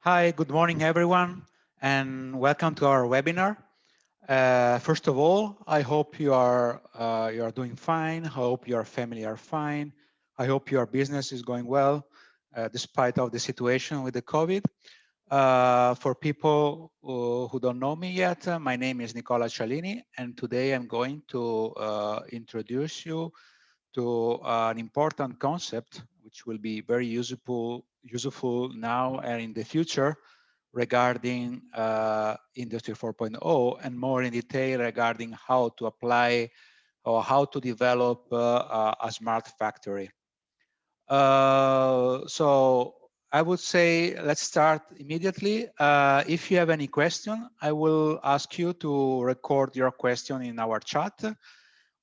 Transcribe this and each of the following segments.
Hi, good morning, everyone, and welcome to our webinar. First of all, I hope you are doing fine. I hope your family are fine. I hope your business is going well, despite of the situation with the COVID. For people who don't know me yet, my name is Nicola Cialini, and today I'm going to introduce you to an important concept, which will be very useful now and in the future regarding Industry 4.0 and more in detail regarding how to apply or how to develop a smart factory. So I would say let's start immediately. If you have any question, I will ask you to record your question in our chat.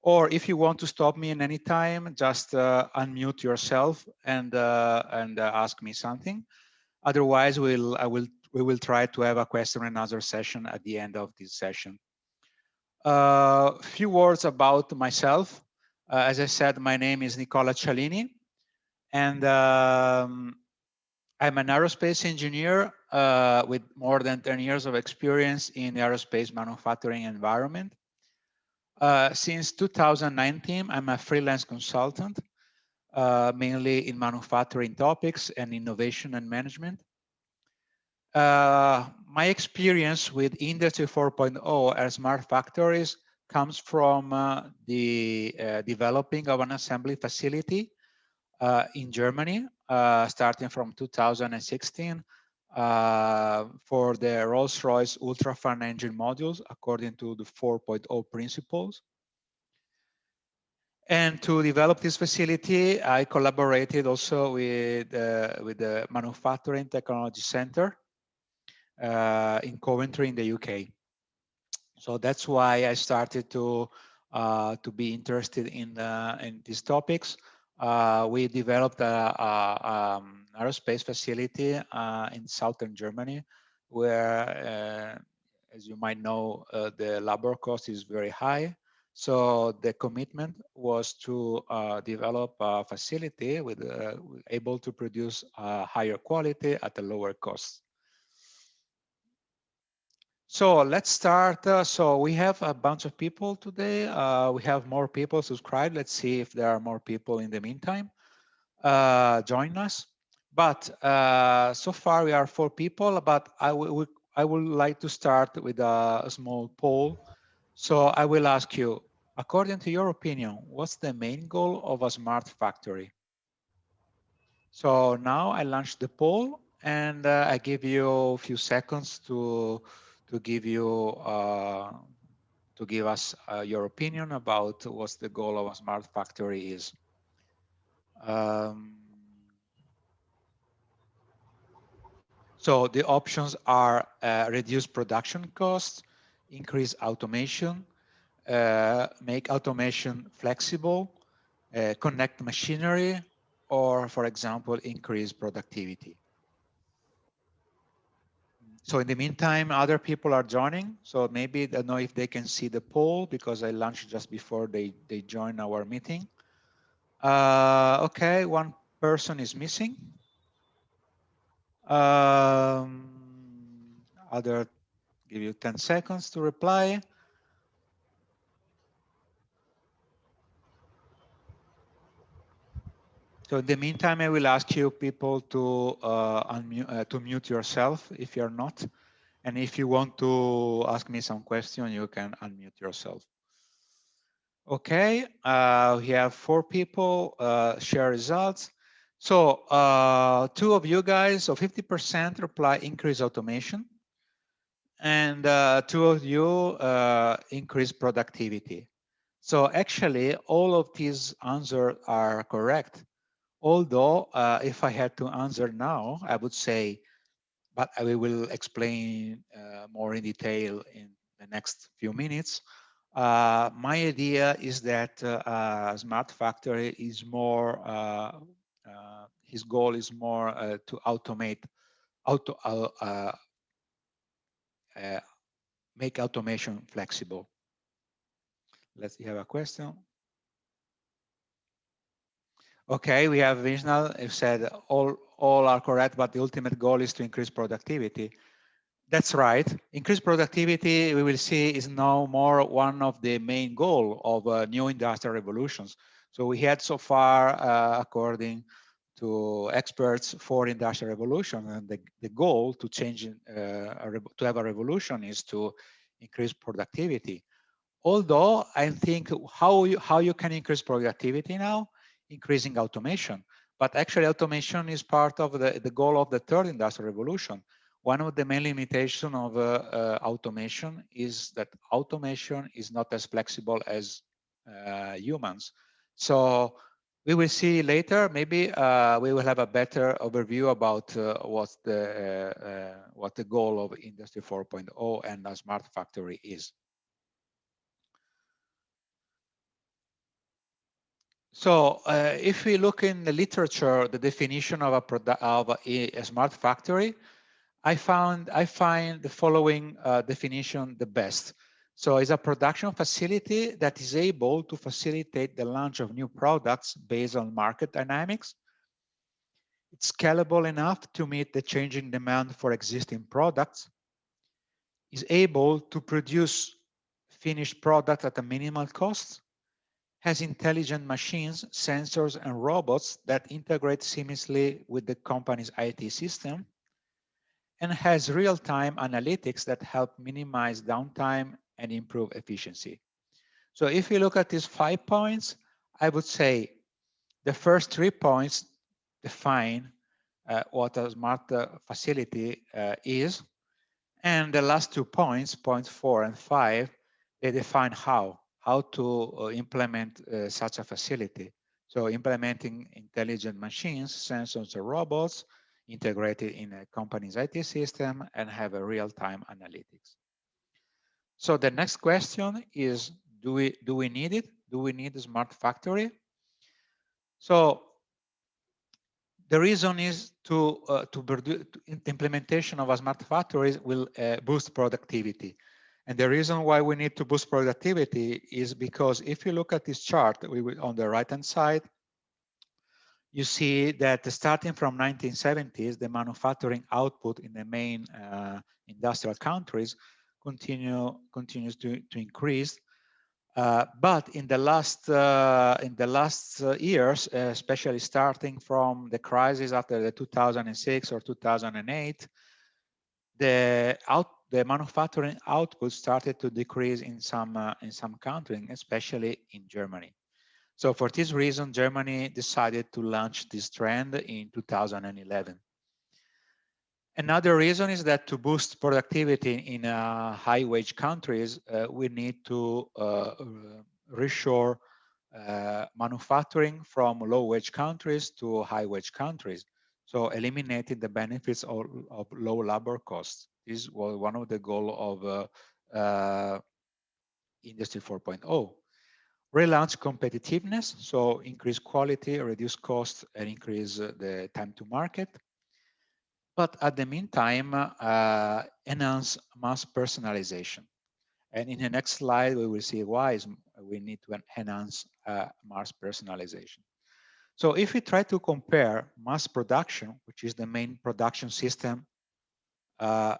Or if you want to stop me in any time, just unmute yourself and ask me something. Otherwise, we will try to have a question and answer session at the end of this session. A few words about myself. As I said, my name is Nicola Cialini, and I'm an aerospace engineer with more than 10 years of experience in the aerospace manufacturing environment. Since 2019, I'm a freelance consultant, mainly in manufacturing topics and innovation and management. My experience with Industry 4.0 and smart factories comes from the developing of an assembly facility in Germany, starting from 2016 for the Rolls-Royce Ultrafan engine modules according to the 4.0 principles. And to develop this facility, I collaborated also with the Manufacturing Technology Center in Coventry in the UK. So that's why I started to be interested in these topics. We developed an aerospace facility in southern Germany, where, as you might know, the labor cost is very high. So the commitment was to develop a facility with able to produce higher quality at a lower cost. So let's start. So we have a bunch of people today. We have more people subscribed. Let's see if there are more people in the meantime join us. But so far we are 4 people, but I would like to start with a small poll. So I will ask you, according to your opinion, what's the main goal of a smart factory? So now I launch the poll and I give you a few seconds to give us your opinion about what's the goal of a smart factory is. So the options are reduce production costs, increase automation, make automation flexible, connect machinery, or, for example, increase productivity. So in the meantime, other people are joining. So maybe I don't know if they can see the poll because I launched just before they join our meeting. Okay, one person is missing. Other, give you 10 seconds to reply. So in the meantime, I will ask you people to to mute yourself if you're not. And if you want to ask me some question, you can unmute yourself. Okay, we have 4 people share results. So 2 of you guys, so 50% reply increase automation. And 2 of you increase productivity. So actually, all of these answers are correct. Although, if I had to answer now, I would say, but I will explain more in detail in the next few minutes. My idea is that Smart Factory is more, his goal is more to automate, make automation flexible. Let's have a question. Okay, we have Vishal who said all are correct, but the ultimate goal is to increase productivity. That's right. Increased productivity, we will see, is now more one of the main goal of new industrial revolutions. So we had so far, according to experts, four industrial revolution, and the goal to change, to have a revolution is to increase productivity. Although I think how you can increase productivity now, increasing automation. But actually automation is part of the goal of the third industrial revolution. One of the main limitations of automation is that automation is not as flexible as humans. So we will see later, maybe we will have a better overview about what the goal of Industry 4.0 and a smart factory is. So if we look in the literature, the definition of a smart factory, I find the following definition the best. So it's a production facility that is able to facilitate the launch of new products based on market dynamics. It's scalable enough to meet the changing demand for existing products. Is able to produce finished product at a minimal cost, has intelligent machines, sensors, and robots that integrate seamlessly with the company's IT system, and has real-time analytics that help minimize downtime and improve efficiency. So if you look at these 5 points, I would say the first 3 points define what a smart facility is, and the last 2 points, points 4 and 5, they define how to implement such a facility. So implementing intelligent machines, sensors, and robots integrated in a company's IT system and have a real-time analytics. So the next question is, do we need it? Do we need a smart factory? So the reason is the implementation of a smart factories will boost productivity. And the reason why we need to boost productivity is because if you look at this chart on the right-hand side, you see that starting from 1970s, the manufacturing output in the main industrial countries continues to increase. But in the last years, especially starting from the crisis after the 2006 or 2008, the manufacturing output started to decrease in some countries, especially in Germany. So for this reason, Germany decided to launch this trend in 2011. Another reason is that to boost productivity in high wage countries, we need to reshore manufacturing from low wage countries to high wage countries. So eliminating the benefits of low labor costs. This was one of the goals of Industry 4.0. Relaunch competitiveness, so increase quality, reduce costs, and increase the time to market. But at the meantime, enhance mass personalization. And in the next slide, we will see why we need to enhance mass personalization. So if we try to compare mass production, which is the main production system, of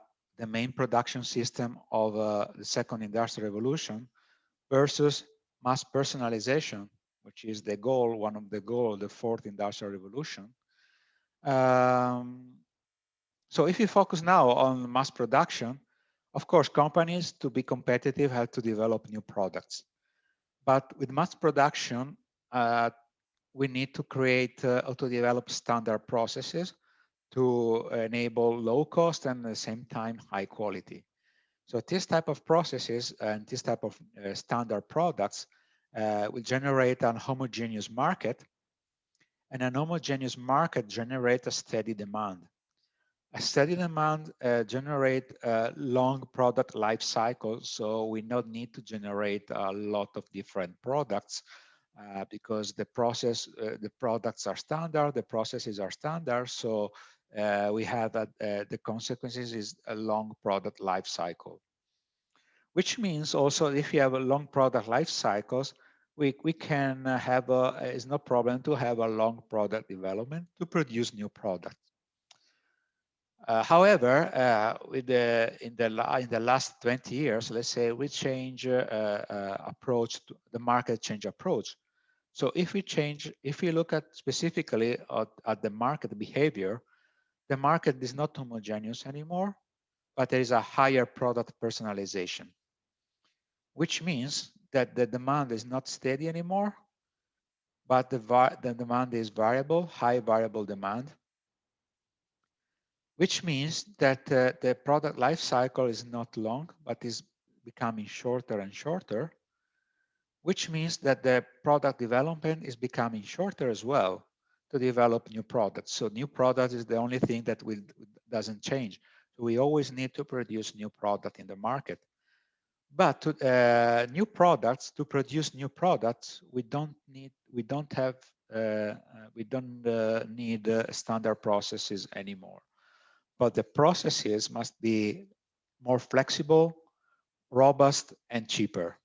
the second industrial revolution, versus mass personalization, which is the goal, one of the goals of the fourth industrial revolution. So if you focus now on mass production, of course, companies to be competitive have to develop new products. But with mass production, we need to create or to develop standard processes to enable low cost and at the same time high quality. So this type of processes and this type of standard products will generate an homogeneous market, and an homogeneous market generates a steady demand. A steady demand generate long product life cycles, so we don't need to generate a lot of different products because the products are standard, the processes are standard, so we have the consequences is a long product life cycle. Which means also if you have a long product life cycles, we can have it's no problem to have a long product development to produce new products. However, in the last 20 years, let's say we change approach to the market change approach. So if we look at specifically at the market behavior, the market is not homogeneous anymore, but there is a higher product personalization, which means that the demand is not steady anymore, but the demand is variable, high variable demand, which means that the product life cycle is not long, but is becoming shorter and shorter, which means that the product development is becoming shorter as well to develop new products. So new products is the only thing that doesn't change. So we always need to produce new product in the market. But to produce new products, we don't need standard processes anymore. But the processes must be more flexible, robust, and cheaper.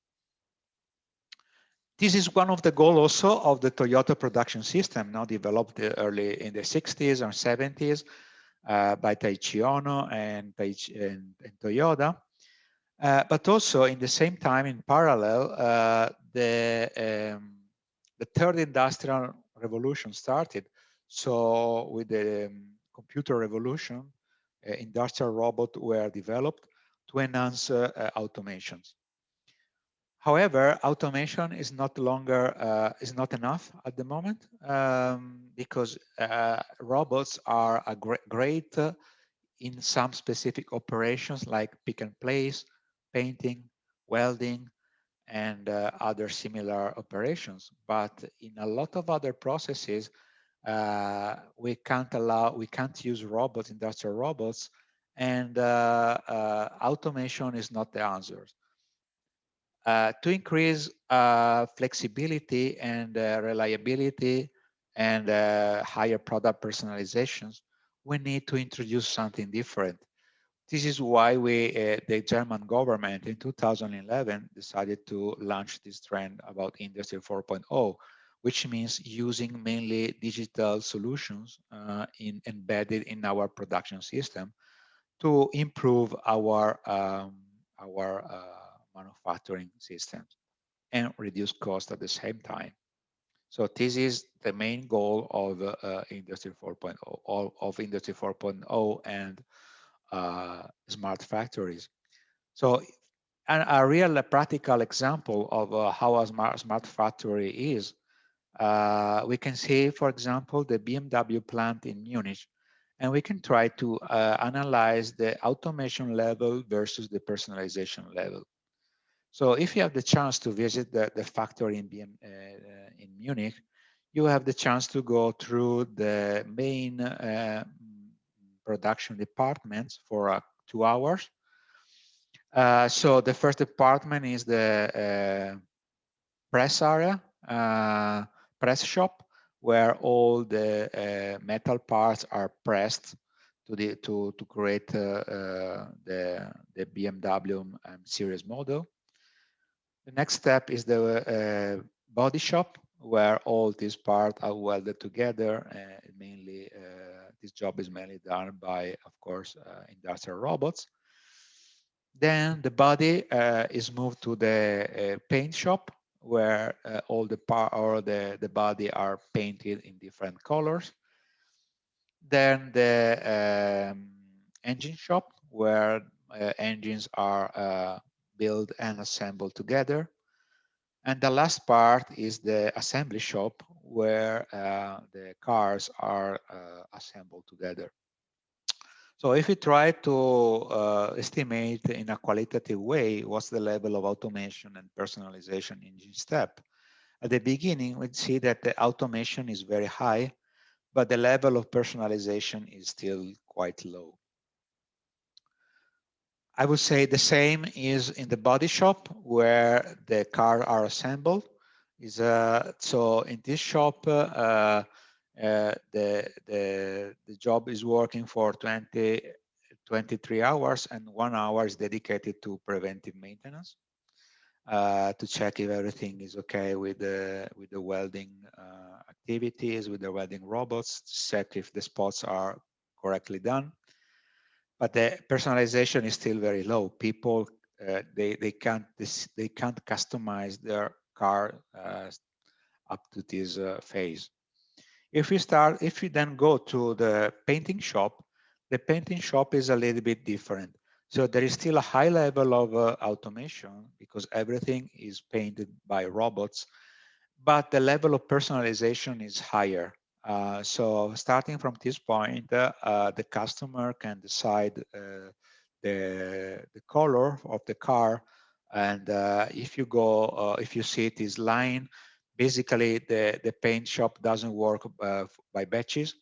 This is one of the goals also of the Toyota production system, now developed early in the 60s or 70s by Taiichi Ohno and Toyota. But also in the same time, in parallel, the third industrial revolution started. So with the computer revolution, industrial robots were developed to enhance automations. However, automation is not enough at the moment because robots are great in some specific operations like pick and place, painting, welding, and other similar operations. But in a lot of other processes, we can't use robots, industrial robots, and automation is not the answer. To increase flexibility and reliability and higher product personalizations, we need to introduce something different. This is why the German government in 2011 decided to launch this trend about Industry 4.0, which means using mainly digital solutions embedded in our production system to improve our manufacturing systems and reduce cost at the same time. So this is the main goal of Industry 4.0, of Industry 4.0 and smart factories. So a real practical example of how a smart factory is, we can see, for example, the BMW plant in Munich, and we can try to analyze the automation level versus the personalization level. So if you have the chance to visit the factory in Munich, you have the chance to go through the main production departments for 2 hours. So the first department is the press area, press shop, where all the metal parts are pressed to create the BMW series model. The next step is the body shop, where all these parts are welded together. Mainly, this job is mainly done by, of course, industrial robots. Then the body is moved to the paint shop, where all the body are painted in different colors. Then the engine shop, where engines are built and assembled together. And the last part is the assembly shop, where the cars are assembled together. So if we try to estimate in a qualitative way what's the level of automation and personalization in each step, at the beginning, we'd see that the automation is very high, but the level of personalization is still quite low. I would say the same is in the body shop, where the cars are assembled. So in this shop, the job is working for 23 hours, and 1 hour is dedicated to preventive maintenance. to check if everything is okay with the welding activities, with the welding robots, to check if the spots are correctly done. But the personalization is still very low. People they can't customize their car up to this phase. If we then go to the painting shop, the painting shop is a little bit different. So there is still a high level of automation because everything is painted by robots, but the level of personalization is higher. So starting from this point, the customer can decide the color of the car, and if you see it is line, basically the paint shop doesn't work by batches,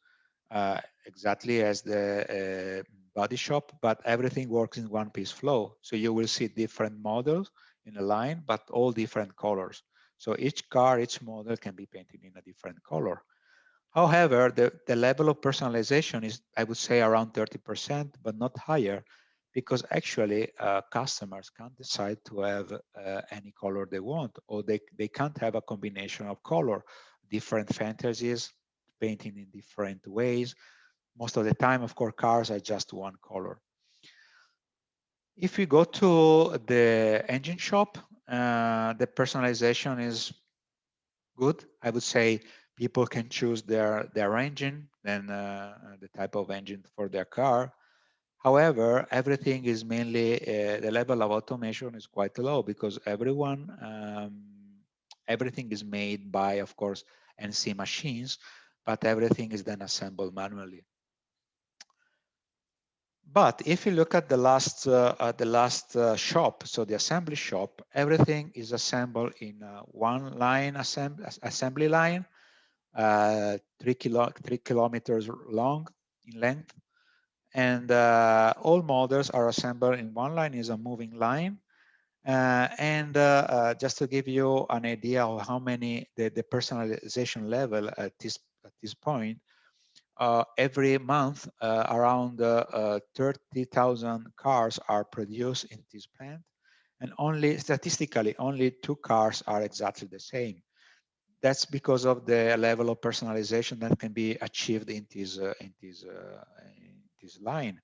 exactly as the body shop, but everything works in one piece flow. So you will see different models in a line, but all different colors. So each car, each model can be painted in a different color. However, the level of personalization is, I would say, around 30%, but not higher, because actually customers can't decide to have any color they want, or they can't have a combination of color, different fantasies, painting in different ways. Most of the time, of course, cars are just one color. If we go to the engine shop, the personalization is good. I would say people can choose their engine and the type of engine for their car. However, everything is mainly the level of automation is quite low because everything is made by, of course, NC machines, but everything is then assembled manually. But if you look at the last shop, so the assembly shop, everything is assembled in one line assembly line, 3 kilometers long in length, and all models are assembled in one line. Is a moving line, just to give you an idea of how many the personalization level at this point. Every month, around 30,000 cars are produced in this plant, and statistically, only 2 cars are exactly the same. That's because of the level of personalization that can be achieved in this line,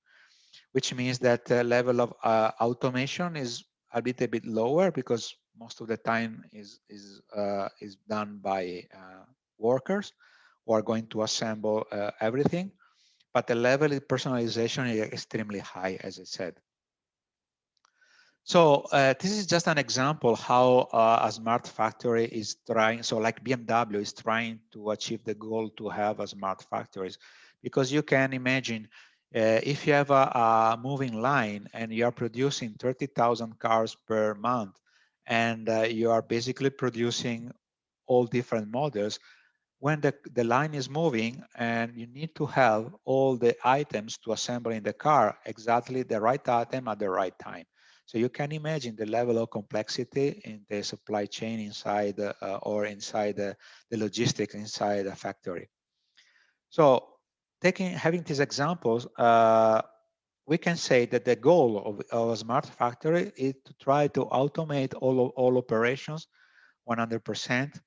which means that the level of automation is a little bit lower because most of the time is done by workers who are going to assemble everything. But the level of personalization is extremely high, as I said. So this is just an example how a smart factory is trying. So like BMW is trying to achieve the goal to have a smart factories, because you can imagine if you have a moving line and you are producing 30,000 cars per month, and you are basically producing all different models, when the line is moving and you need to have all the items to assemble in the car, exactly the right item at the right time. So you can imagine the level of complexity in the supply chain inside or inside the logistics inside a factory. So having these examples, we can say that the goal of a smart factory is to try to automate all operations 100%,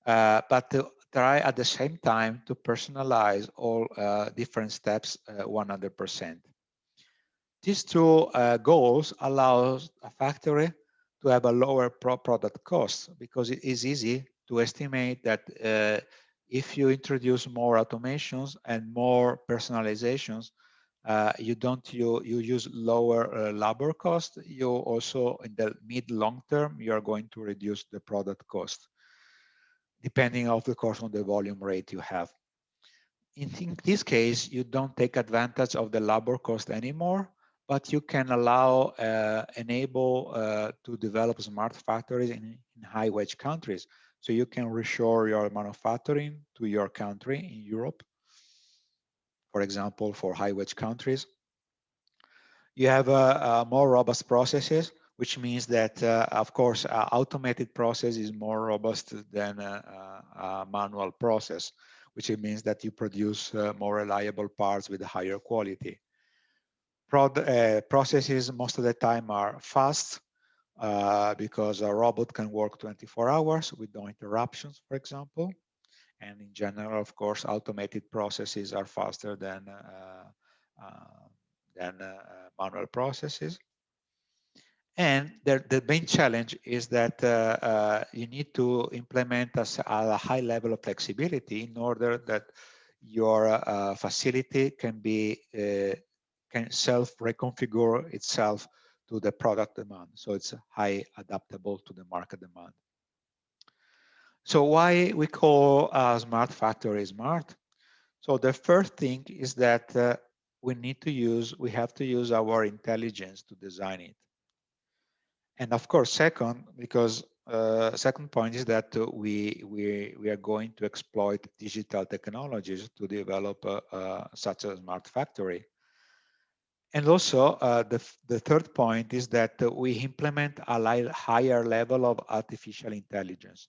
but to try at the same time to personalize all different steps 100%. These two goals allow a factory to have a lower product cost, because it is easy to estimate that if you introduce more automations and more personalizations, you use lower labor cost. You also, in the mid long term, you are going to reduce the product cost, depending of course on the volume rate you have. In this case, you don't take advantage of the labor cost anymore, but you can enable to develop smart factories in high wage countries. So you can reshore your manufacturing to your country in Europe, for example, for high wage countries. You have more robust processes, which means that, of course, automated process is more robust than a manual process, which means that you produce more reliable parts with higher quality. Processes most of the time are fast, because a robot can work 24 hours with no interruptions, for example. And in general, of course, automated processes are faster manual processes. And the main challenge is that you need to implement a high level of flexibility in order that your facility can self-reconfigure itself to the product demand. So it's high adaptable to the market demand. So why we call a smart factory smart? So the first thing is that we have to use our intelligence to design it. And of course, second, because second point is that we are going to exploit digital technologies to develop such a smart factory. And also, the third point is that we implement a higher level of artificial intelligence.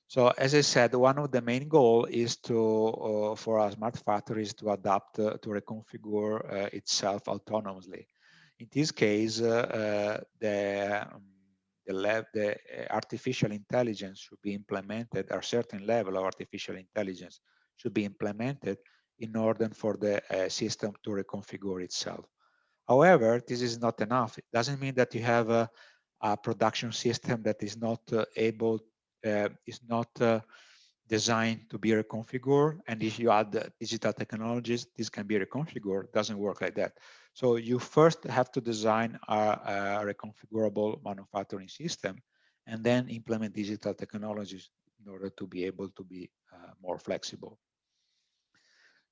So as I said, one of the main goals is for our smart factories to adapt to reconfigure itself autonomously. In this case, the artificial intelligence should be implemented, a certain level of artificial intelligence should be implemented in order for the system to reconfigure itself. However, this is not enough. It doesn't mean that you have a production system that is not designed to be reconfigured, and if you add digital technologies, this can be reconfigured. It doesn't work like that. So you first have to design a reconfigurable manufacturing system, and then implement digital technologies in order to be able to be more flexible.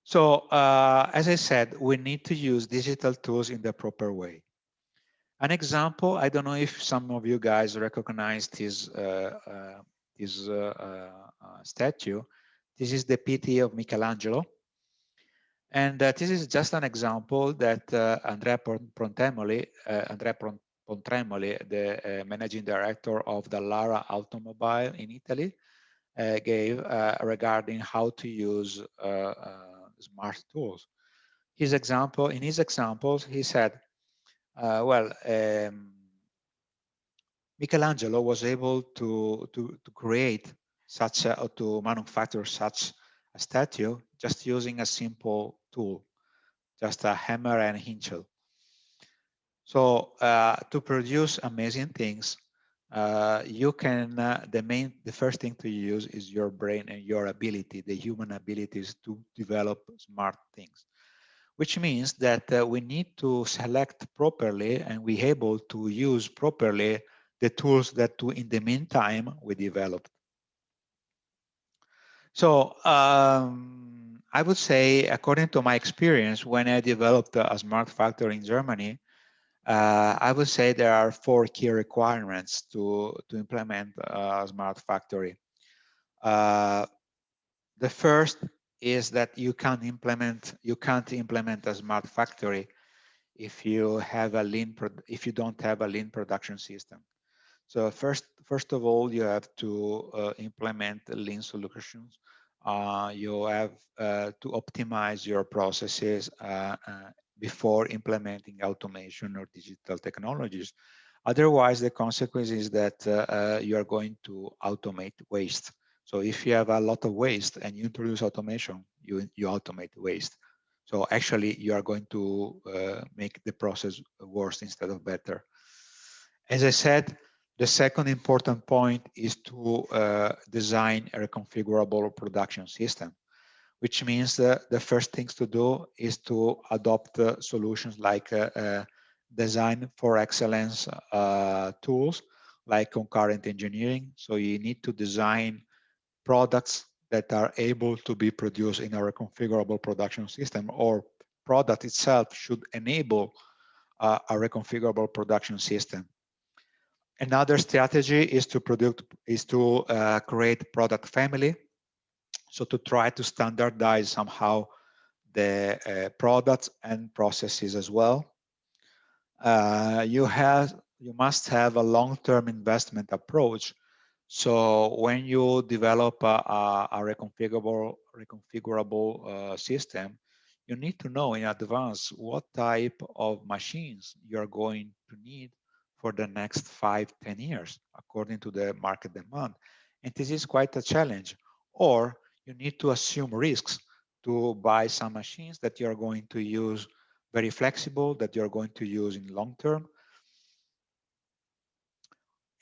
So as I said, we need to use digital tools in the proper way. An example, I don't know if some of you guys recognize this statue. This is the PT of Michelangelo. And this is just an example that Andrea Pontremoli, the managing director of the Lara Automobile in Italy, gave regarding how to use smart tools. In his examples, he said, Michelangelo was able to create to manufacture such a statue just using a simple tool, just a hammer and hinge. So to produce amazing things, the first thing to use is your brain and your ability, the human abilities to develop smart things, which means that we need to select properly and we able to use properly the tools that in the meantime we developed. So I would say, according to my experience, when I developed a smart factory in Germany, I would say there are 4 key requirements to implement a smart factory. The first is that you can't implement a smart factory if you don't have a lean production system. So first of all, you have to implement lean solutions. You have to optimize your processes before implementing automation or digital technologies. Otherwise, the consequence is that you are going to automate waste. So if you have a lot of waste and you introduce automation, you automate waste. So actually, you are going to make the process worse instead of better. As I said, the second important point is to design a reconfigurable production system, which means the first things to do is to adopt solutions like design for excellence tools, like concurrent engineering. So you need to design products that are able to be produced in a reconfigurable production system, or product itself should enable a reconfigurable production system. Another strategy is to create product family. So to try to standardize somehow the products and processes as well. You must have a long-term investment approach. So when you develop a reconfigurable system, you need to know in advance what type of machines you're going to need for the next 5-10 years, according to the market demand. And this is quite a challenge. Or you need to assume risks to buy some machines that you're going to use very flexible, that you're going to use in long term.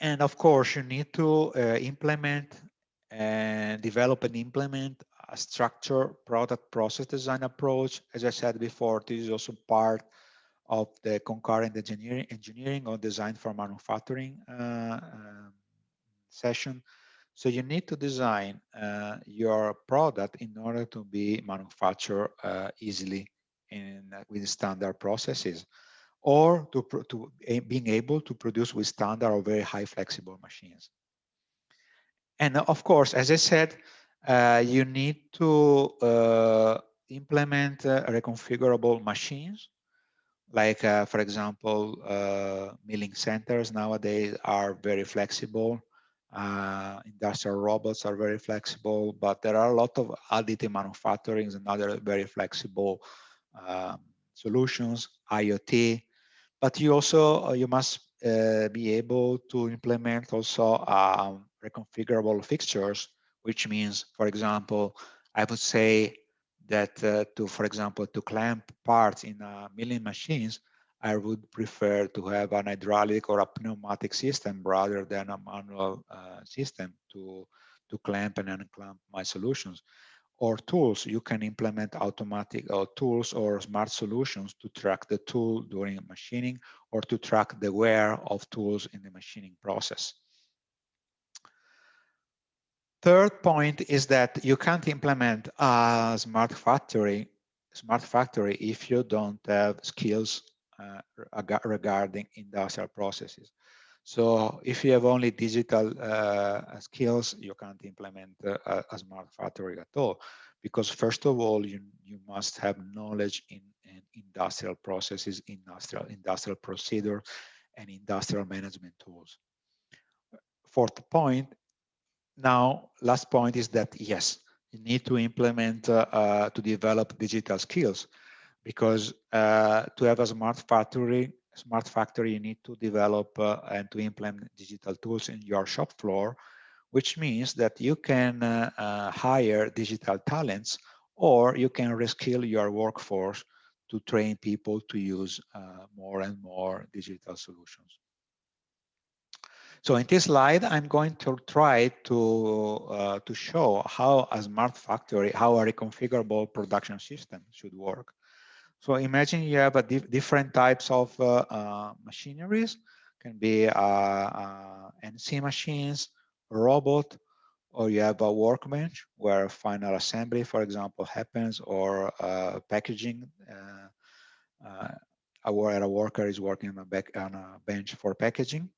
And of course, you need to implement and develop and implement a structured product process design approach. As I said before, this is also part of the concurrent engineering or design for manufacturing session. So you need to design your product in order to be manufactured easily with standard processes, or to being able to produce with standard or very high flexible machines. And of course, as I said, you need to implement reconfigurable machines. Like, for example, milling centers nowadays are very flexible. Industrial robots are very flexible, but there are a lot of additive manufacturing and other very flexible solutions, IoT. But you also you must be able to implement also reconfigurable fixtures, which means, for example, I would say that for example, to clamp parts in milling machines, I would prefer to have an hydraulic or a pneumatic system rather than a manual system to clamp and unclamp my solutions. Or tools, you can implement automatic tools or smart solutions to track the tool during machining or to track the wear of tools in the machining process. Third point is that you can't implement a smart factory if you don't have skills regarding industrial processes. So if you have only digital skills, you can't implement a smart factory at all, because first of all, you must have knowledge in industrial processes, industrial procedure, and industrial management tools. Fourth point, now last point is that yes, you need to implement to develop digital skills, because to have a smart factory, you need to develop and to implement digital tools in your shop floor, which means that you can hire digital talents, or you can reskill your workforce to train people to use more and more digital solutions. So in this slide, I'm going to try to show how a smart factory, how a reconfigurable production system should work. So imagine you have different types of machineries. Can be NC machines, a robot, or you have a workbench where final assembly, for example, happens, or packaging, where a worker is working on a bench for packaging.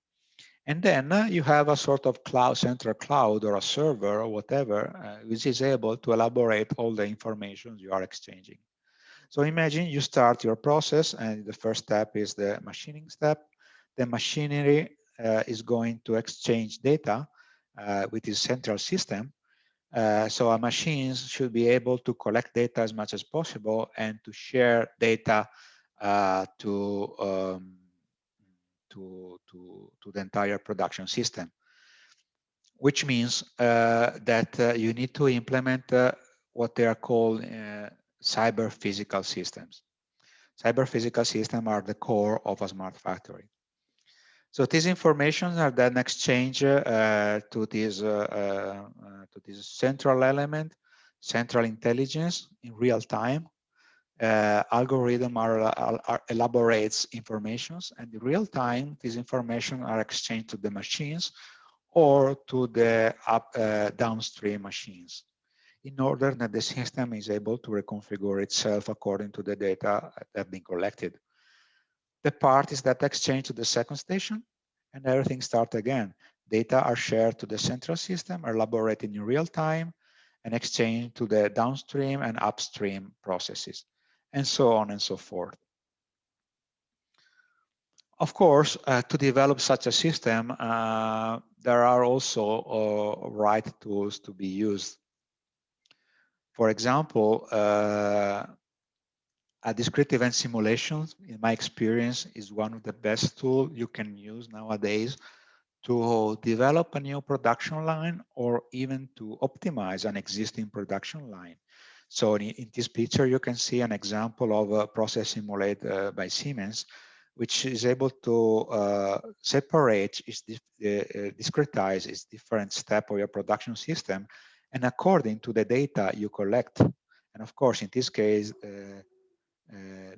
And then you have a sort of central cloud or a server or whatever, which is able to elaborate all the information you are exchanging. So imagine you start your process, and the first step is the machining step. The machinery is going to exchange data with this central system. So our machines should be able to collect data as much as possible and to share data to the entire production system, which means that you need to implement what they are called cyber physical systems. Cyber physical systems are the core of a smart factory. So these information are then exchanged to this central element, central intelligence in real time. Algorithm elaborates informations, and in real time, these information are exchanged to the machines or to the downstream machines, in order that the system is able to reconfigure itself according to the data that have been collected. The part is that exchange to the second station, and everything starts again. Data are shared to the central system, are elaborated in real time, and exchanged to the downstream and upstream processes, and so on and so forth. Of course, to develop such a system, there are also right tools to be used. For example, A discrete event simulation, in my experience, is one of the best tools you can use nowadays to develop a new production line or even to optimize an existing production line. So in this picture, you can see an example of a process simulated by Siemens, which is able to separate, discretize its different step of your production system, and according to the data you collect. And of course, in this case,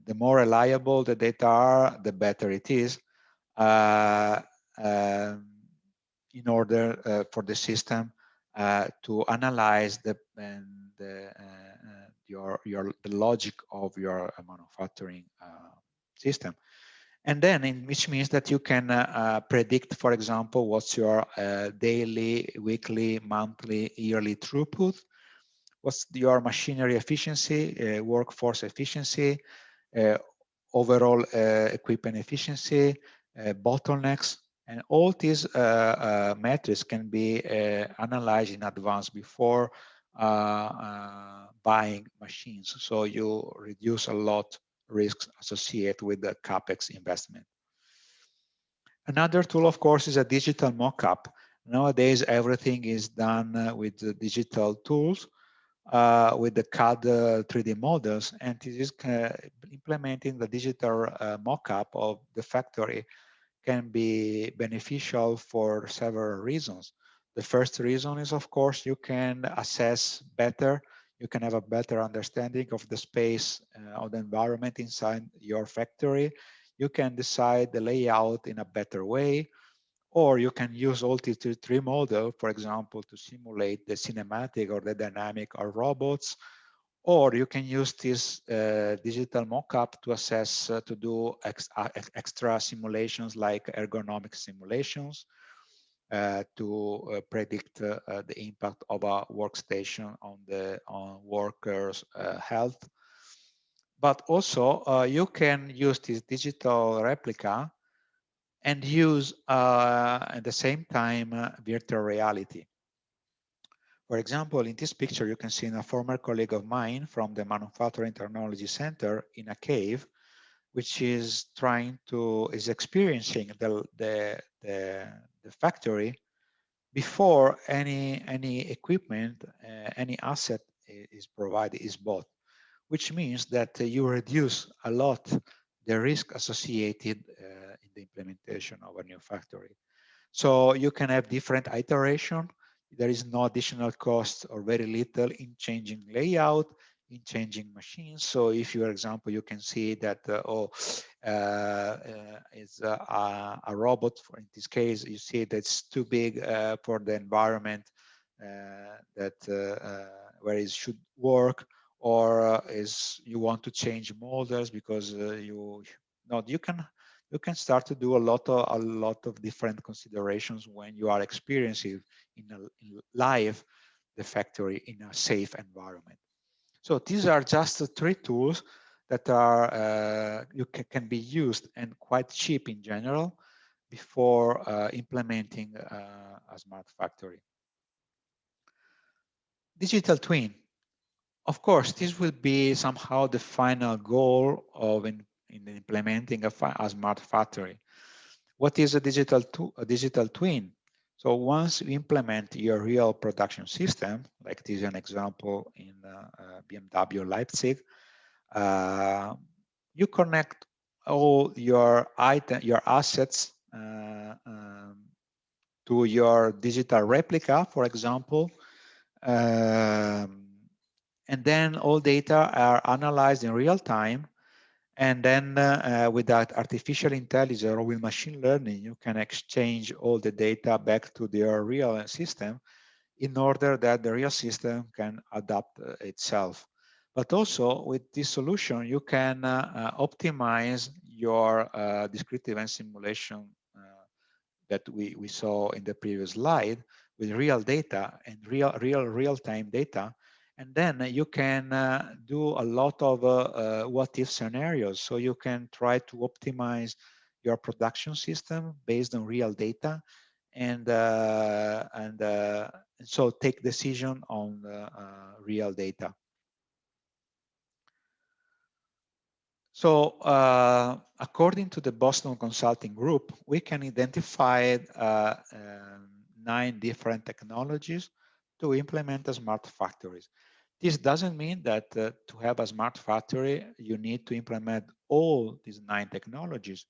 the more reliable the data are, the better it is. Um, in order for the system to analyze the logic of your manufacturing system. And then, which means that you can predict, for example, what's your daily, weekly, monthly, yearly throughput, what's your machinery efficiency, workforce efficiency, uh, overall equipment efficiency, bottlenecks, and all these metrics can be analyzed in advance before buying machines. So you reduce a lot risks associated with the CapEx investment. Another tool, of course, is a digital mockup. Nowadays, everything is done with digital tools. With the CAD 3D models, and this is implementing the digital mockup of the factory can be beneficial for several reasons. The first reason is, of course, you can assess better, you can have a better understanding of the space of the environment inside your factory. You can decide the layout in a better way, or you can use Altitude 3 model, for example, to simulate the cinematic or the dynamic of robots. Or you can use this digital mockup to assess, to do extra simulations like ergonomic simulations to predict the impact of a workstation on workers' health. But also you can use this digital replica and use at the same time virtual reality. For example, in this picture, you can see a former colleague of mine from the Manufacturing Technology Center in a cave, which is experiencing the factory before any equipment, any asset is bought, which means that you reduce a lot the risk associated in the implementation of a new factory. So you can have different iteration. There is no additional cost or very little in changing layout, in changing machines. So if, for example, you can see that, it's a robot, in this case, you see that's too big for the environment where it should work, or is you want to change models because you can start to do a lot of different considerations when you are experiencing in live the factory in a safe environment. So these are just the 3 tools that are can be used and quite cheap in general before implementing a smart factory. Digital twin. Of course, this will be somehow the final goal of in implementing a smart factory. What is a digital twin? So once you implement your real production system, like this is an example in BMW Leipzig, you connect all your assets to your digital replica, for example, and then all data are analyzed in real time. And then with that artificial intelligence or with machine learning, you can exchange all the data back to their real system in order that the real system can adapt itself. But also with this solution, you can optimize your discrete event simulation that we saw in the previous slide with real data and real-time data. And then you can do a lot of what-if scenarios. So you can try to optimize your production system based on real data, and so take decision on real data. So according to the Boston Consulting Group, we can identify 9 different technologies to implement a smart factories. This doesn't mean that to have a smart factory, you need to implement all these 9 technologies.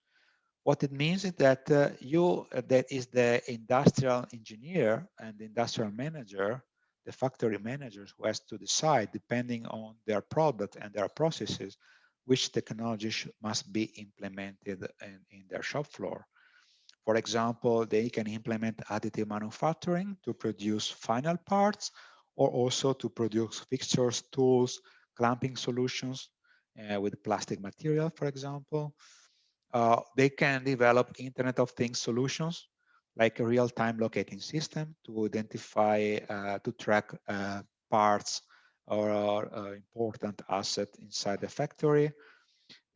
What it means is that that is the industrial engineer and the industrial manager, the factory managers who has to decide, depending on their product and their processes, which technology must be implemented in their shop floor. For example, they can implement additive manufacturing to produce final parts, or also to produce fixtures, tools, clamping solutions with plastic material, for example. They can develop Internet of Things solutions, like a real-time locating system to identify, to track parts or important asset inside the factory.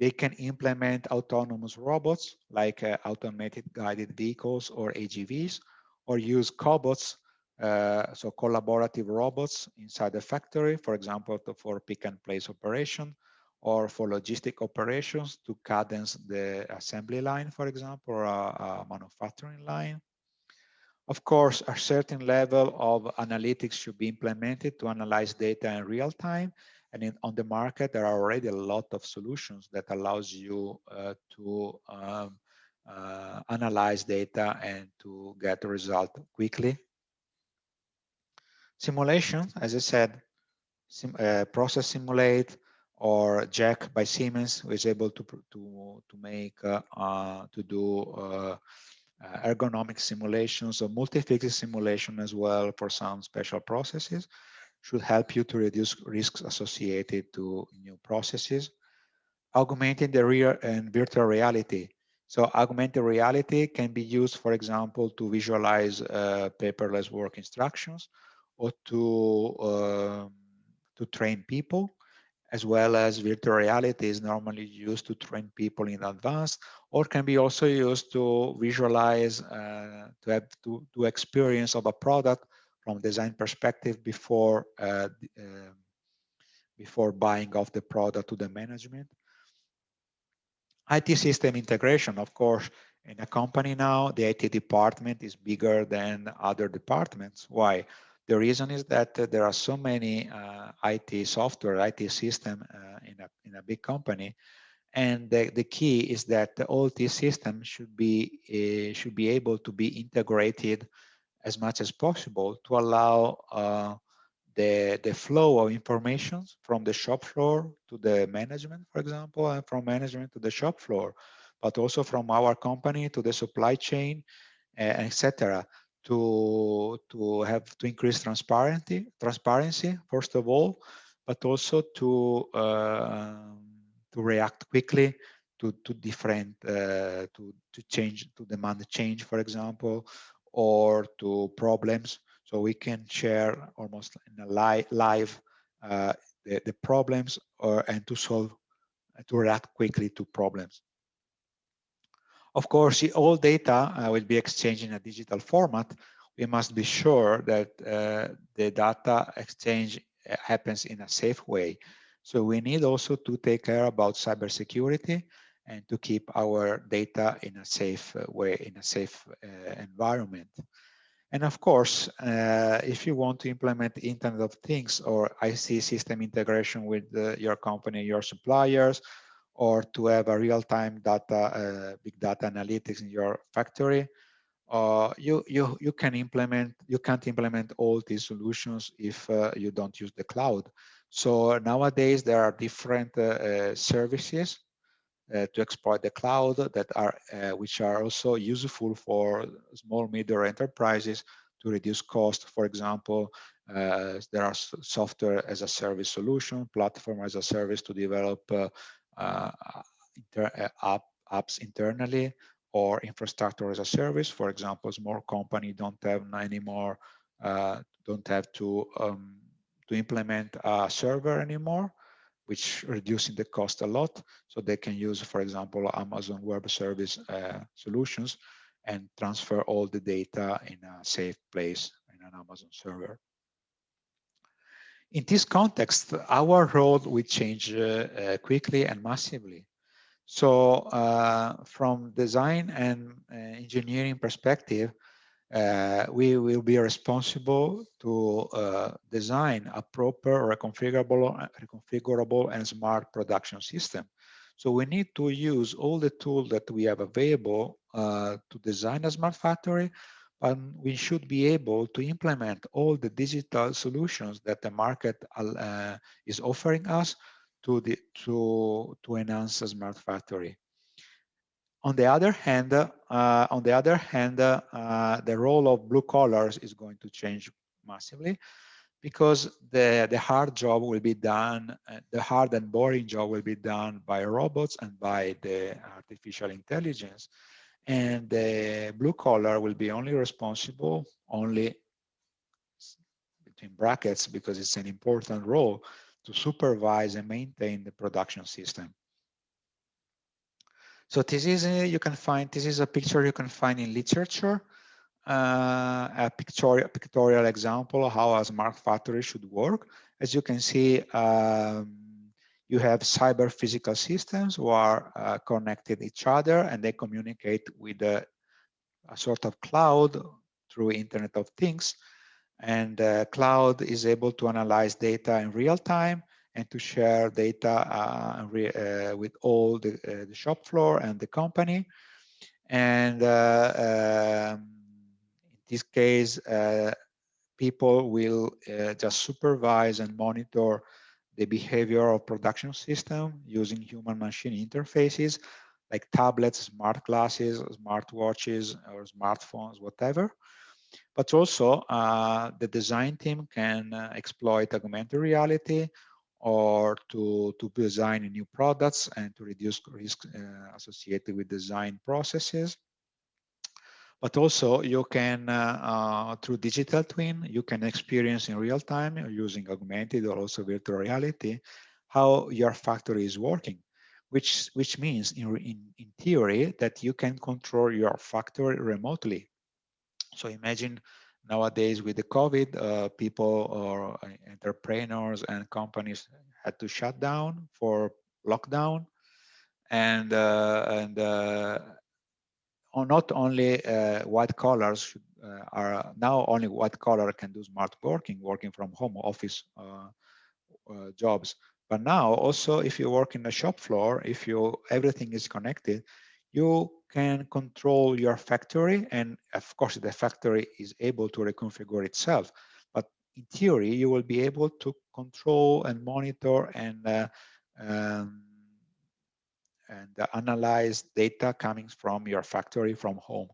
They can implement autonomous robots, like automated guided vehicles or AGVs, or use cobots, so collaborative robots inside the factory, for example, for pick and place operation, or for logistic operations to cadence the assembly line, for example, or a manufacturing line. Of course, a certain level of analytics should be implemented to analyze data in real time. And on the market, there are already a lot of solutions that allows you to analyze data and to get the result quickly. Simulation, as I said, Process Simulate or Jack by Siemens, who is able to do ergonomic simulations or multi-physics simulation as well for some special processes, should help you to reduce risks associated to new processes. Augmenting the real and virtual reality. So augmented reality can be used, for example, to visualize paperless work instructions, or to train people, as well as virtual reality is normally used to train people in advance, or can be also used to visualize, to experience of a product from design perspective before buying off the product to the management. IT system integration, of course, in a company now, the IT department is bigger than other departments. Why? The reason is that there are so many IT software, IT system in a big company, and the key is that all these systems should be able to be integrated as much as possible to allow the flow of information from the shop floor to the management, for example, and from management to the shop floor, but also from our company to the supply chain, etc. To increase transparency first of all, but also to react quickly to different to change, to demand change, for example, or to problems. So we can share almost in a live the problems, and to react quickly to problems. Of course, all data will be exchanged in a digital format. We must be sure that the data exchange happens in a safe way. So we need also to take care about cybersecurity and to keep our data in a safe way, in a safe environment. And of course, if you want to implement Internet of Things or IC system integration with your company, your suppliers, or to have a real-time data, big data analytics in your factory, you can't implement all these solutions if you don't use the cloud. So nowadays there are different services to exploit the cloud that are which are also useful for small medium enterprises to reduce cost. For example, there are software as a service solution, platform as a service to develop uh, apps internally, or infrastructure as a service. For example, small company don't have anymore, don't have to implement a server anymore, which reducing the cost a lot. So they can use, for example, Amazon Web Service solutions and transfer all the data in a safe place in an Amazon server. In this context, our role will change quickly and massively. So from design and engineering perspective, we will be responsible to design a proper reconfigurable and smart production system. So we need to use all the tools that we have available to design a smart factory, but we should be able to implement all the digital solutions that the market is offering us to enhance a smart factory. On the other hand, the role of blue collars is going to change massively because the hard job will be done, the hard and boring job will be done by robots and by the artificial intelligence. And the blue collar will be only responsible, only between brackets, because it's an important role, to supervise and maintain the production system. So this is this is a picture you can find in literature, a pictorial example of how a smart factory should work. As you can see, you have cyber physical systems who are connected each other, and they communicate with a sort of cloud through Internet of Things. And cloud is able to analyze data in real time and to share data with all the shop floor and the company. And in this case, people will just supervise and monitor the behavior of production system using human-machine interfaces like tablets, smart glasses, smart watches, or smartphones, whatever. But also the design team can exploit augmented reality or to design new products and to reduce risk associated with design processes. But also you can, through digital twin, you can experience in real time using augmented or also virtual reality how your factory is working, which means in theory that you can control your factory remotely. So imagine nowadays with the COVID, people or entrepreneurs and companies had to shut down for lockdown, and not only white collars are now only white collar can do smart working from home office jobs. But now also if you work in the shop floor, if everything is connected, you can control your factory, and of course the factory is able to reconfigure itself. But in theory, you will be able to control and monitor um, and analyze data coming from your factory from home.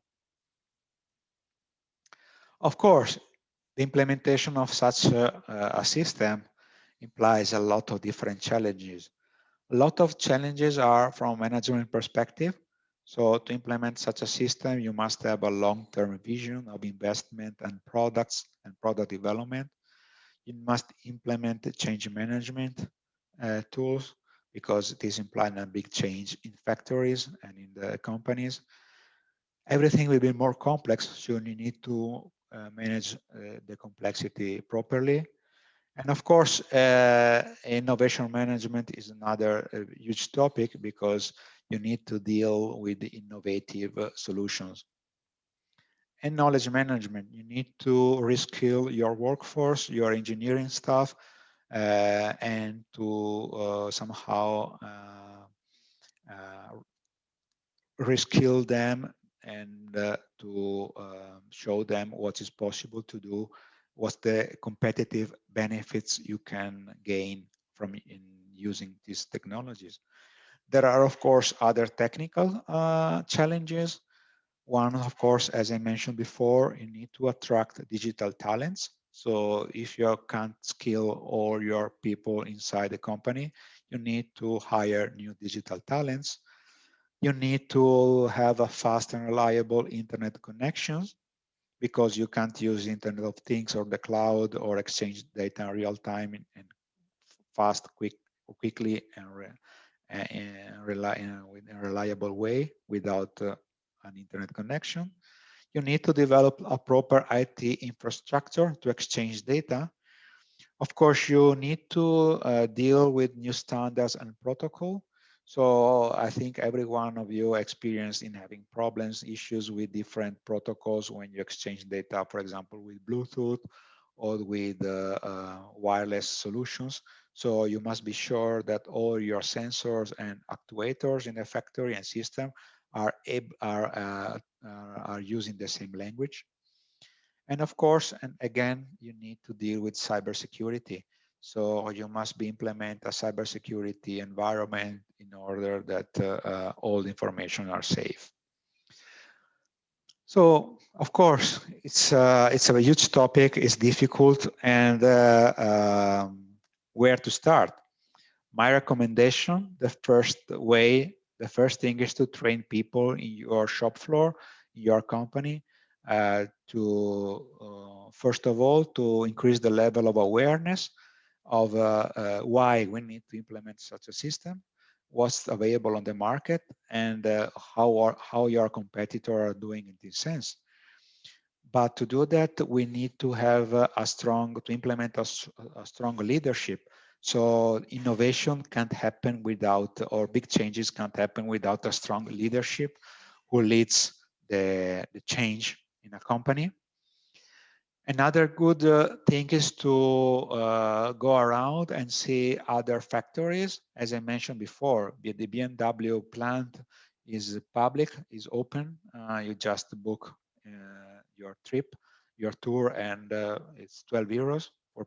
Of course, the implementation of such a system implies a lot of different challenges. A lot of challenges are from management perspective. So to implement such a system, you must have a long-term vision of investment and products and product development. You must implement change management tools because this implies a big change in factories and in the companies. Everything will be more complex, so you need to manage the complexity properly. And of course, innovation management is another huge topic because you need to deal with the innovative solutions. And knowledge management, you need to reskill your workforce, your engineering staff, and to somehow reskill them and to show them what is possible to do, what's the competitive benefits you can gain from using these technologies. There are, of course, other technical challenges. One, of course, as I mentioned before, you need to attract digital talents. So if you can't skill all your people inside the company, you need to hire new digital talents. You need to have a fast and reliable internet connections because you can't use Internet of Things or the cloud or exchange data in real time and fast, quickly and with a reliable way without an internet connection. You need to develop a proper IT infrastructure to exchange data. Of course, you need to deal with new standards and protocol. So I think every one of you experienced in having problems, issues with different protocols when you exchange data, for example, with Bluetooth or with wireless solutions. So you must be sure that all your sensors and actuators in the factory and system are using the same language. And of course, and again, you need to deal with cybersecurity. So you must be implement a cybersecurity environment in order that all the information are safe. So of course, it's a huge topic. It's difficult, and where to start? My recommendation: the first thing is to train people in your shop floor, in your company, to first of all to increase the level of awareness of why we need to implement such a system, what's available on the market, and how your competitor are doing in this sense. But to do that, we need to have to implement a strong leadership. So innovation can't happen without, or big changes can't happen without a strong leadership who leads the change in a company. Another good thing is to go around and see other factories. As I mentioned before, the BMW plant is public, is open. You just book your trip, your tour, and it's 12 euros for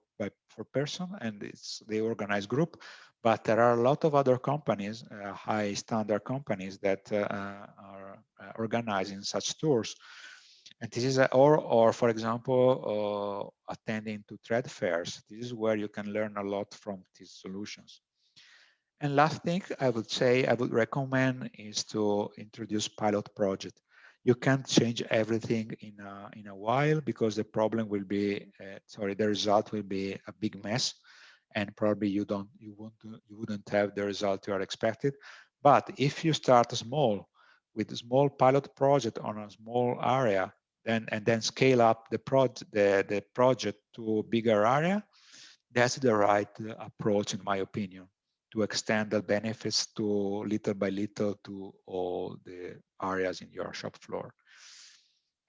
person, and it's the organized group. But there are a lot of other companies, high standard companies, that are organizing such tours. And this is, or for example, attending to trade fairs. This is where you can learn a lot from these solutions. And last thing I would say, I would recommend is to introduce pilot project. You can't change everything in a while, because the problem will be, the result will be a big mess, and probably you wouldn't have the result you are expected. But if you start small, with a small pilot project on a small area, and then scale up the project to a bigger area, that's the right approach, in my opinion, to extend the benefits to little by little to all the areas in your shop floor.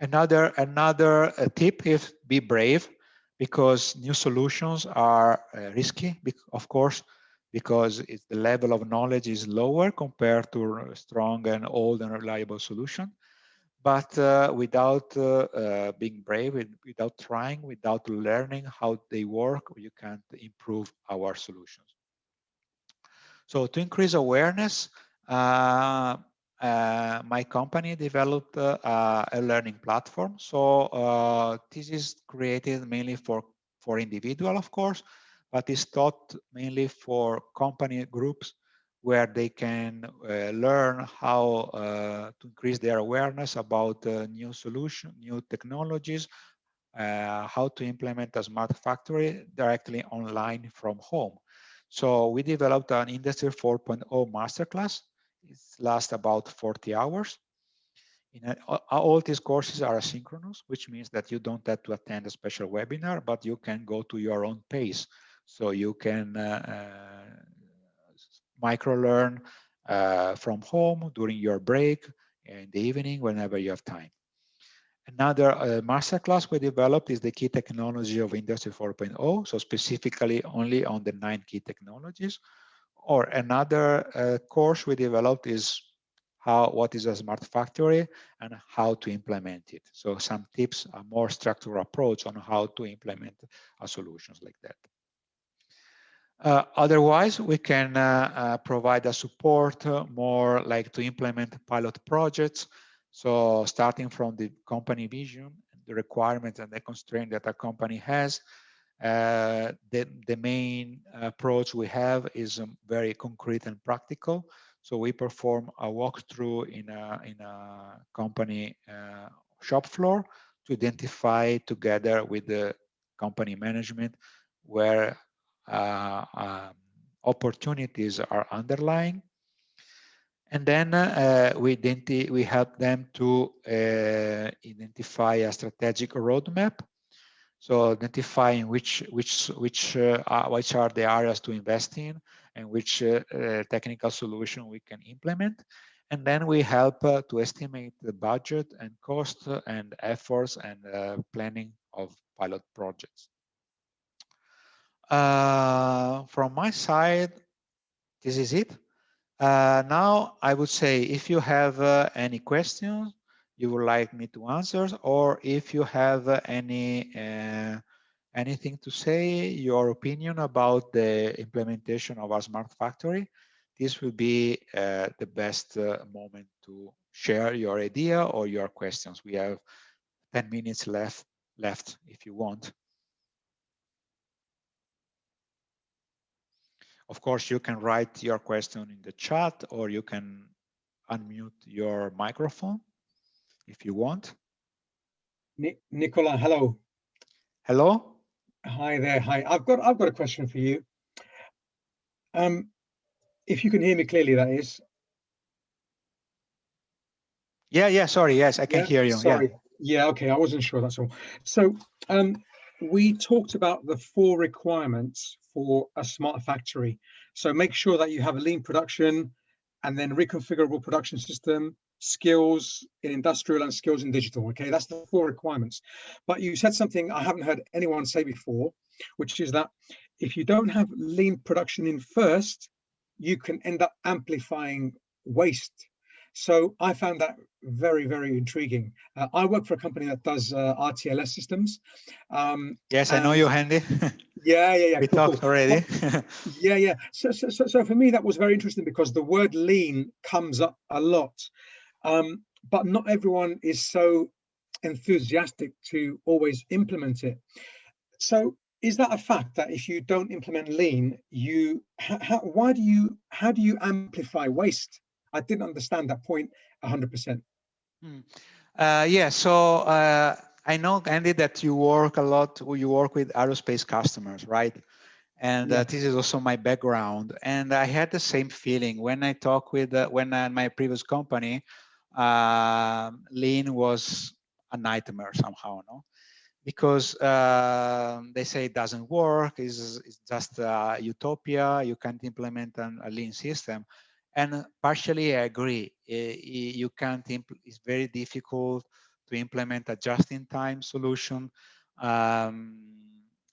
Another tip is be brave, because new solutions are risky, of course, because the level of knowledge is lower compared to a strong and old and reliable solution. But without being brave, without trying, without learning how they work, you can't improve our solutions. So to increase awareness, my company developed a learning platform. So this is created mainly for individual, of course, but it's taught mainly for company groups, where they can learn how to increase their awareness about new solutions, new technologies, how to implement a smart factory directly online from home. So we developed an Industry 4.0 masterclass. It lasts about 40 hours. All these courses are asynchronous, which means that you don't have to attend a special webinar, but you can go to your own pace. So you can micro-learn from home during your break, in the evening, whenever you have time. Another masterclass we developed is the key technology of Industry 4.0, so specifically only on the 9 key technologies. Or another course we developed is what is a smart factory and how to implement it. So some tips, a more structured approach on how to implement solutions like that. Otherwise, we can provide a support more like to implement pilot projects. So starting from the company vision, the requirements and the constraint that a company has, the main approach we have is very concrete and practical. So we perform a walkthrough in a company shop floor to identify together with the company management where opportunities are underlying. And then we help them to identify a strategic roadmap. So identifying which are the areas to invest in, and which technical solution we can implement. And then we help to estimate the budget and cost and efforts and planning of pilot projects. From my side, this is it. Now I would say if you have any questions you would like me to answer, or if you have anything to say, your opinion about the implementation of our smart factory, this will be the best moment to share your idea or your questions. We have 10 minutes left if you want. Of course, you can write your question in the chat, or you can unmute your microphone if you want. Nicola, hello. Hello. Hi there. Hi. I've got a question for you. If you can hear me clearly, that is. Yeah. Sorry. Yes, I can hear you. Sorry. Yeah. Okay. I wasn't sure. That's all. So, we talked about the 4 requirements for a smart factory. So make sure that you have a lean production, and then reconfigurable production system, skills in industrial and skills in digital. Okay, that's the 4 requirements. But you said something I haven't heard anyone say before, which is that if you don't have lean production in first, you can end up amplifying waste. So I found that very, very intriguing. I work for a company that does RTLS systems. Yes, I know you, Andy. Yeah. We talked already. Yeah. So for me, that was very interesting because the word lean comes up a lot, but not everyone is so enthusiastic to always implement it. So is that a fact that if you don't implement lean, how do you amplify waste? I didn't understand that point 100%. Yeah, so I know, Andy, that you work a lot, you work with aerospace customers, right? And this is also my background. And I had the same feeling when I talk with, my previous company, lean was a nightmare somehow, no? Because they say it doesn't work, it's just a utopia, you can't implement a lean system. And partially I agree, you can't, it's very difficult to implement a just-in-time solution,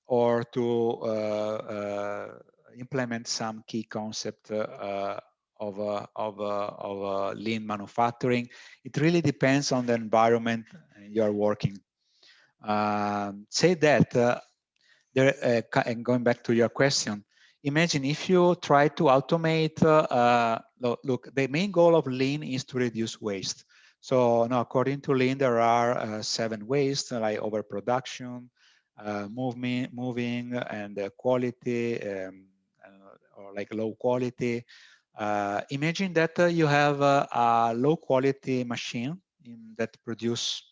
or to implement some key concept of lean manufacturing. It really depends on the environment you're working. Say that, and going back to your question, imagine if you try to automate, look, the main goal of lean is to reduce waste. So now, according to lean, there are 7 wastes, like overproduction, moving, and quality, or like low quality. Imagine that you have a low quality machine that produce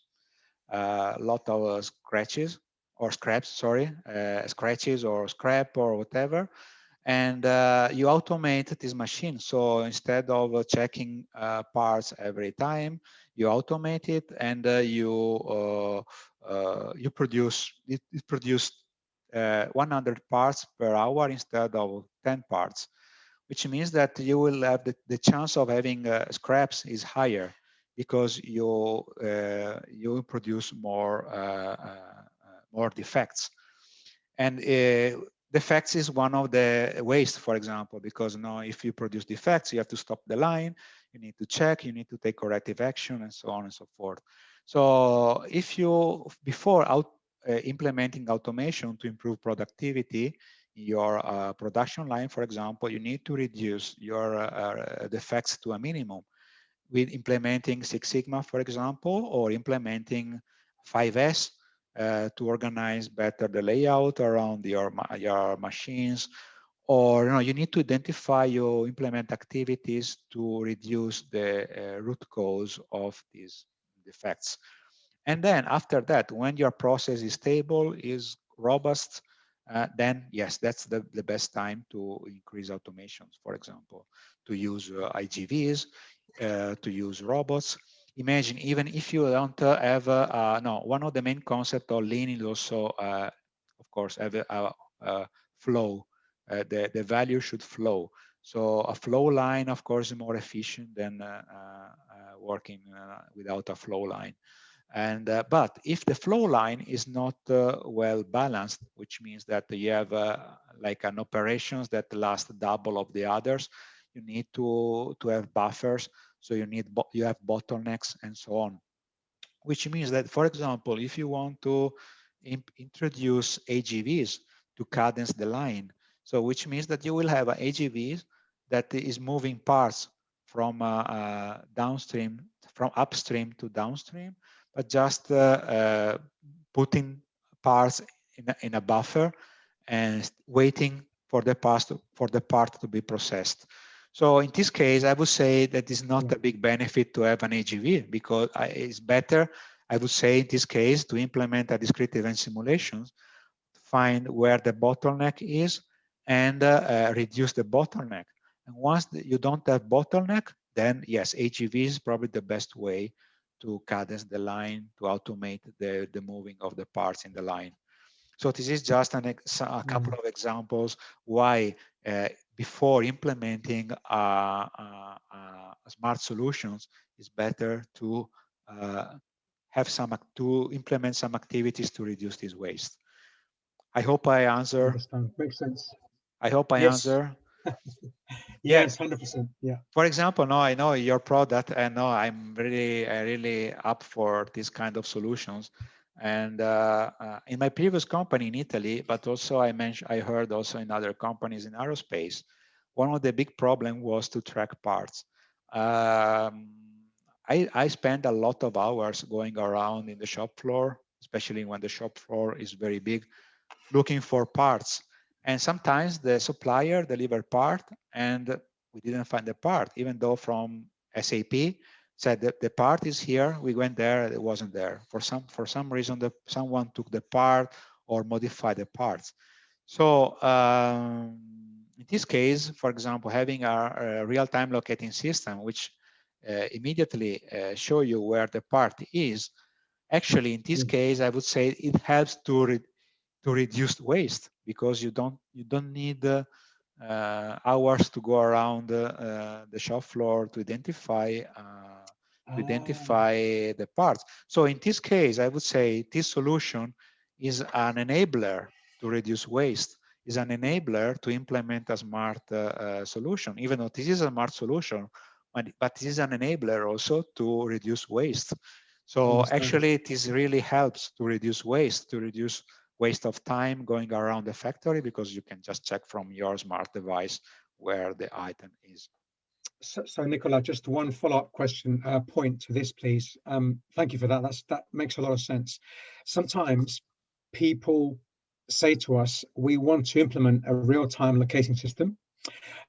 a lot of scratches or scraps, sorry, scratches or scrap or whatever. And you automate this machine. So instead of checking parts every time, you automate it, and you produce, it produce 100 parts per hour instead of 10 parts, which means that you will have the chance of having scraps is higher, because you produce more defects. And defects is one of the waste, for example, because now if you produce defects, you have to stop the line, you need to check, you need to take corrective action, and so on and so forth. So if you, before implementing automation to improve productivity, your production line, for example, you need to reduce your defects to a minimum with implementing Six Sigma, for example, or implementing 5S to organize better the layout around your machines. Or you need to identify your implement activities to reduce the root cause of these defects. And then after that, when your process is stable, is robust, then yes, that's the best time to increase automations, for example, to use IGVs, to use robots. Imagine, even if you don't have, no, one of the main concepts of lean is also, of course, have a flow, the value should flow. So a flow line, of course, is more efficient than working without a flow line. And but if the flow line is not well balanced, which means that you have like an operations that last double of the others, you need to have buffers. So you have bottlenecks and so on. Which means that, for example, if you want to introduce AGVs to cadence the line, so which means that you will have an AGV that is moving parts from downstream, from upstream to downstream, but just putting parts in a buffer and waiting for the part to be processed. So in this case, I would say that is not a big benefit to have an AGV, because it's better, I would say in this case, to implement a discrete event simulations, find where the bottleneck is and reduce the bottleneck. And once you don't have bottleneck, then yes, AGV is probably the best way to cadence the line, to automate the moving of the parts in the line. So this is just a couple of examples why before implementing smart solutions, it's better to implement some activities to reduce this waste. I hope I answer. Understand. Makes sense. I hope I Yes. answer. Yes, 100%. Yeah. For example, no, I know your product, and no, I'm really up for this kind of solutions. And in my previous company in Italy, but also I heard also in other companies in aerospace, one of the big problem was to track parts. I spend a lot of hours going around in the shop floor, especially when the shop floor is very big, looking for parts. And sometimes the supplier delivered part and we didn't find the part, even though from SAP said that the part is here. We went there, it wasn't there. For some reason, someone took the part or modified the parts. So in this case, for example, having a real-time locating system, which immediately show you where the part is, actually in this case, I would say it helps to reduce waste, because you don't need hours to go around the shop floor to identify the parts. So in this case, I would say this solution is an enabler to reduce waste, is an enabler to implement a smart solution, even though this is a smart solution, but this is an enabler also to reduce waste. So actually, this really helps to reduce waste, to reduce waste of time going around the factory, because you can just check from your smart device where the item is. So Nicola, just one follow-up question, point to this, please. Thank you for that. That makes a lot of sense. Sometimes people say to us, we want to implement a real-time locating system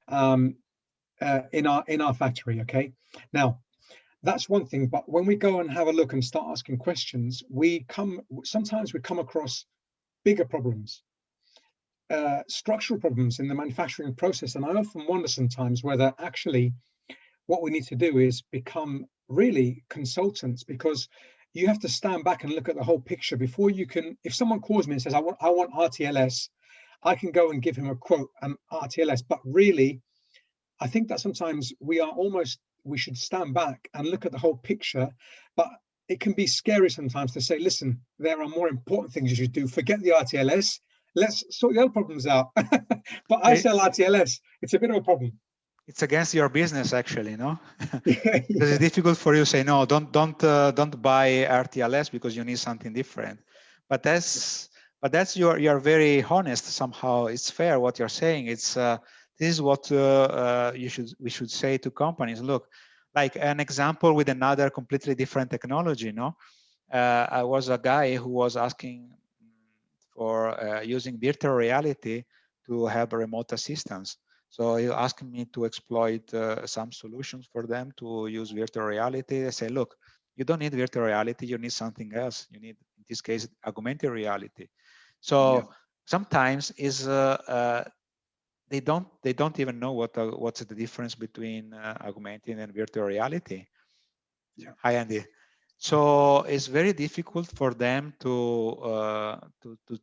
in our factory. Okay, now that's one thing. But when we go and have a look and start asking questions, sometimes we come across bigger problems. Structural problems in the manufacturing process. And I often wonder sometimes whether actually what we need to do is become really consultants, because you have to stand back and look at the whole picture before you can. If someone calls me and says, I want RTLS, I can go and give him a quote on RTLS. But really, I think that sometimes we should stand back and look at the whole picture. But it can be scary sometimes to say, listen, there are more important things you should do. Forget the RTLS. Let's sort the other problems out. But I sell RTLS. It's a bit of a problem. It's against your business, actually, no? Yeah. Because it's difficult for you to say no. Don't buy RTLS because you need something different. But that's you're very honest somehow. It's fair what you're saying. It's this is what we should say to companies. Look, like an example with another completely different technology. No, I was a guy who was asking for using virtual reality to have remote assistance. So he asked me to exploit some solutions for them to use virtual reality. I say, look, you don't need virtual reality. You need something else. You need, in this case, augmented reality. So sometimes they don't even know what's the difference between augmented and virtual reality. Hi, Andy. So it's very difficult for them to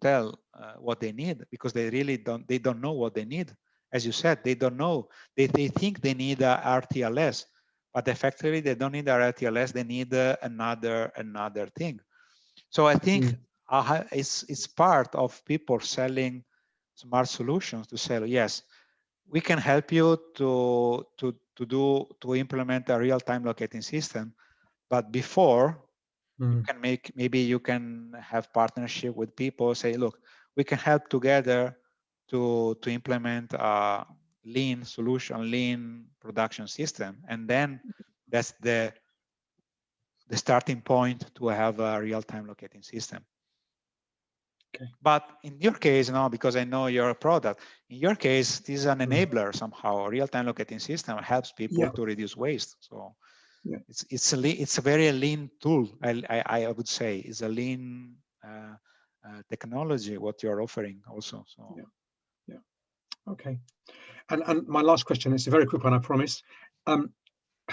tell what they need, because they really don't know what they need. As you said, they don't know. They think they need a RTLS, but effectively they don't need a RTLS. They need another thing. So I think it's part of people selling smart solutions to say, yes, we can help you to implement a real-time locating system, but before you can maybe you can have partnership with people, say, look, we can help together to implement a lean solution, lean production system, and then that's the starting point to have a real-time locating system. Okay. But in your case, no, because I know your product, in your case, this is an enabler somehow. A real-time locating system helps people to reduce waste. So it's a very lean tool. I would say it's a lean technology what you're offering also. So yeah. Okay. And my last question, it's a very quick one, I promise.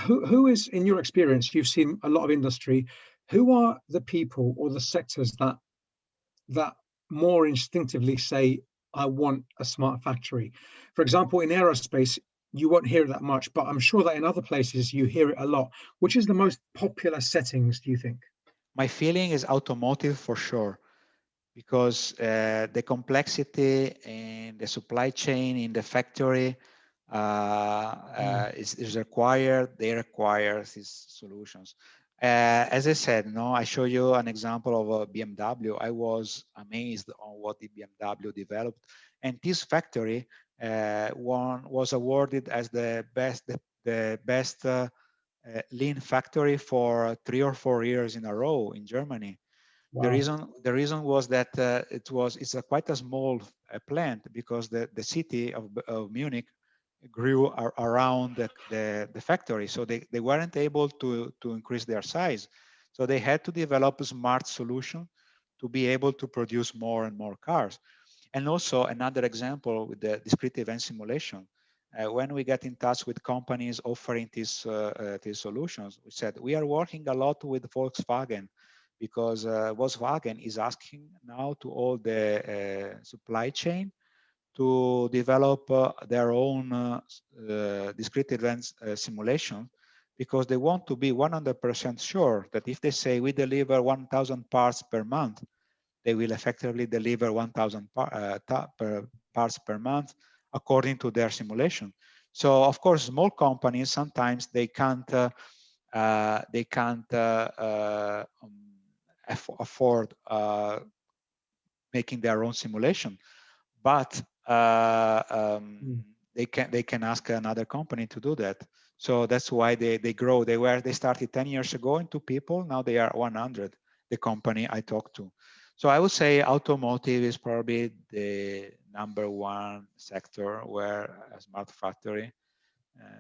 Who is, in your experience, you've seen a lot of industry, who are the people or the sectors that more instinctively say, I want a smart factory? For example, in aerospace, you won't hear it that much, but I'm sure that in other places you hear it a lot. Which is the most popular settings, do you think? my feeling is automotive for sure, because the complexity in the supply chain in the factory is required. They require these solutions. As I said, no, I show you an example of a BMW. I was amazed on what the BMW developed, and this factory was awarded as the best lean factory for 3 or 4 years in a row in Germany. Wow. The reason was that it's quite a small plant, because the city of Munich grew around the factory, so they weren't able to increase their size, so they had to develop a smart solution to be able to produce more and more cars. And also another example with the discrete event simulation. When we get in touch with companies offering these solutions, we said we are working a lot with Volkswagen, because Volkswagen is asking now to all the supply chain to develop their own discrete events simulation, because they want to be 100% sure that if they say we deliver 1,000 parts per month, they will effectively deliver 1,000 parts per month according to their simulation. So of course, small companies sometimes they can't afford making their own simulation, but they can ask another company to do that. So that's why they grow. They started 10 years ago in 2 people. Now they are 100. The company I talked to. So I would say automotive is probably the #1 sector where a smart factory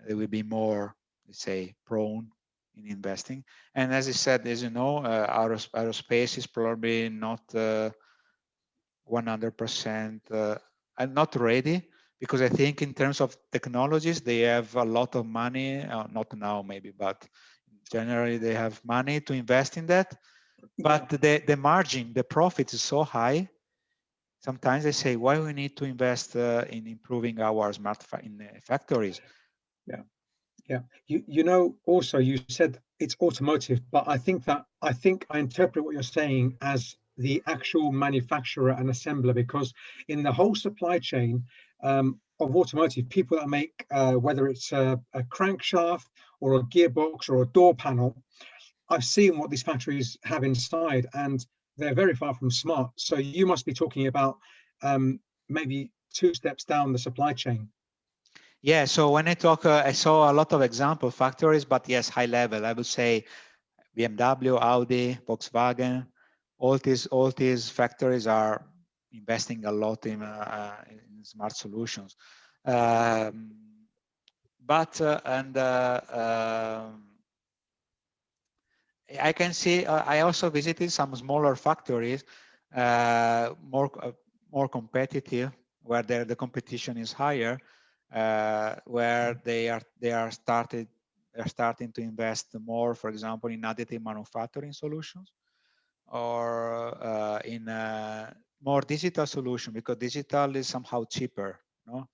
it will be more, let's say, prone in investing. And as I said, as you know, aerospace is probably not 100% and not ready, because I think in terms of technologies, they have a lot of money, not now maybe, but generally they have money to invest in that. But the margin, the profit is so high. Sometimes they say, why we need to invest in improving our smart factories? Yeah. You know, also you said it's automotive, but I think I interpret what you're saying as the actual manufacturer and assembler, because in the whole supply chain of automotive, people that make whether it's a crankshaft or a gearbox or a door panel, I've seen what these factories have inside, and they're very far from smart. So you must be talking about maybe 2 steps down the supply chain. Yeah, so when I talk, I saw a lot of example factories, but yes, high level. I would say BMW, Audi, Volkswagen, all these factories are investing a lot in smart solutions. But I can see. I also visited some smaller factories, more competitive, where the competition is higher, where they are started They're starting to invest more, for example, in additive manufacturing solutions or in more digital solution, because digital is somehow cheaper. No,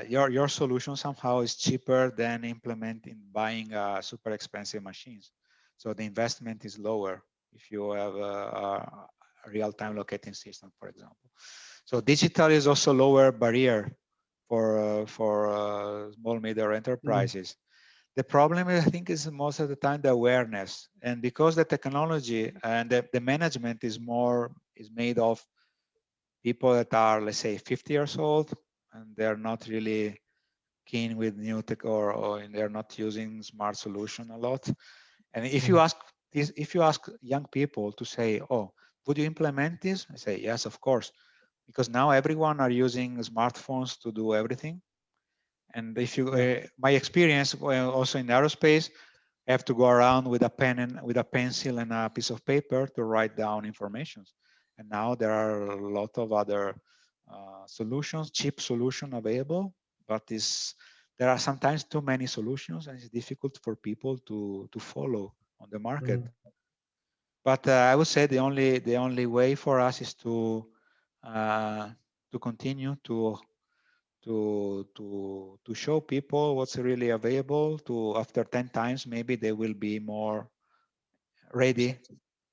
your solution somehow is cheaper than implementing buying super expensive machines. So the investment is lower if you have a real-time locating system, for example. So digital is also lower barrier for small medium enterprises. The problem, I think, is most of the time the awareness, and because the technology and the management is made of people that are, let's say, 50 years old, and they're not really keen with new tech, or they're not using smart solution a lot. And if you ask if you ask young people to say, "Oh, would you implement this?" I say, "Yes, of course," because now everyone are using smartphones to do everything. And if you, my experience also in aerospace, I have to go around with a pen and with a pencil and a piece of paper to write down informations. And now there are a lot of other solutions, cheap solution available, but there are sometimes too many solutions, and it's difficult for people to follow on the market. But I would say the only way for us is to continue to show people what's really available. To after 10 times, maybe they will be more ready.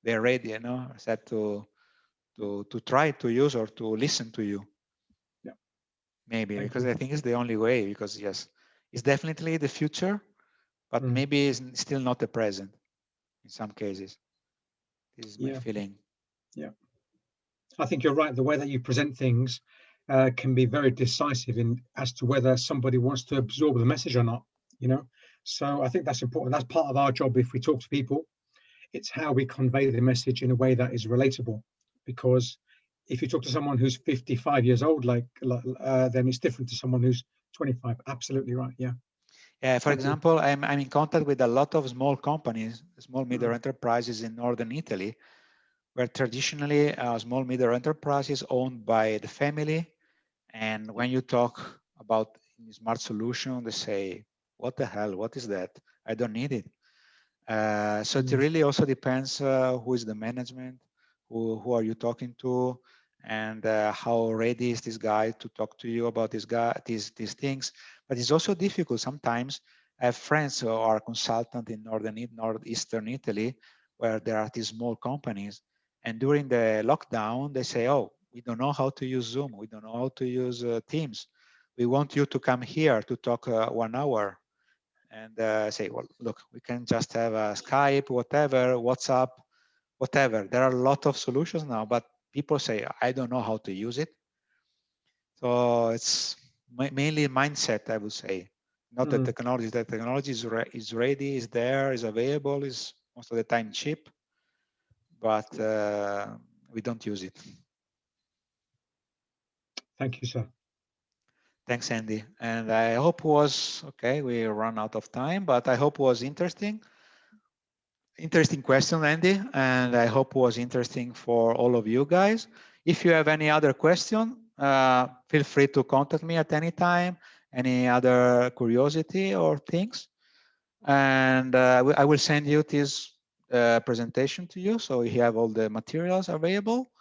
They're ready, you know, set to try to use or to listen to you. Yeah. Maybe Thank because you. I think it's the only way. Because yes, it's definitely the future, but maybe it's still not the present in some cases. This is my feeling. Yeah. I think you're right. The way that you present things can be very decisive in as to whether somebody wants to absorb the message or not. You know, so I think that's important. That's part of our job. If we talk to people, it's how we convey the message in a way that is relatable. Because if you talk to someone who's 55 years old, then it's different to someone who's 25. Absolutely right. Yeah. For example, I'm in contact with a lot of small companies, small medium enterprises in northern Italy, where traditionally small medium enterprises owned by the family. And when you talk about smart solution, they say, "What the hell? What is that? I don't need it." So it really also depends who is the management, who are you talking to, and how ready is this guy to talk to you about these things. But it's also difficult sometimes. I have friends who are consultant in northeastern Italy, where there are these small companies, and during the lockdown they say, "Oh, we don't know how to use Zoom. We don't know how to use Teams. We want you to come here to talk 1 hour." And say, "Well, look, we can just have a Skype, whatever, WhatsApp, whatever." There are a lot of solutions now, but people say, "I don't know how to use it." So it's mainly mindset, I would say, not the technology. The technology is ready, is there, is available, is most of the time cheap, but we don't use it. Thank you, sir. Thanks, Andy. And I hope was okay. We run out of time, but I hope was interesting. Interesting question, Andy, and I hope was interesting for all of you guys. If you have any other question, feel free to contact me at any time, any other curiosity or things. And I will send you this presentation to you, so you have all the materials available.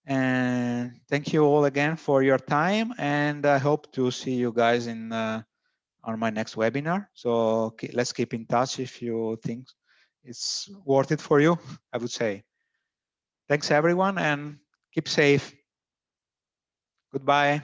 And thank you all again for your time, and I hope to see you guys on my next webinar. So let's keep in touch if you think it's worth it for you, I would say. Thanks everyone, and keep safe. Goodbye.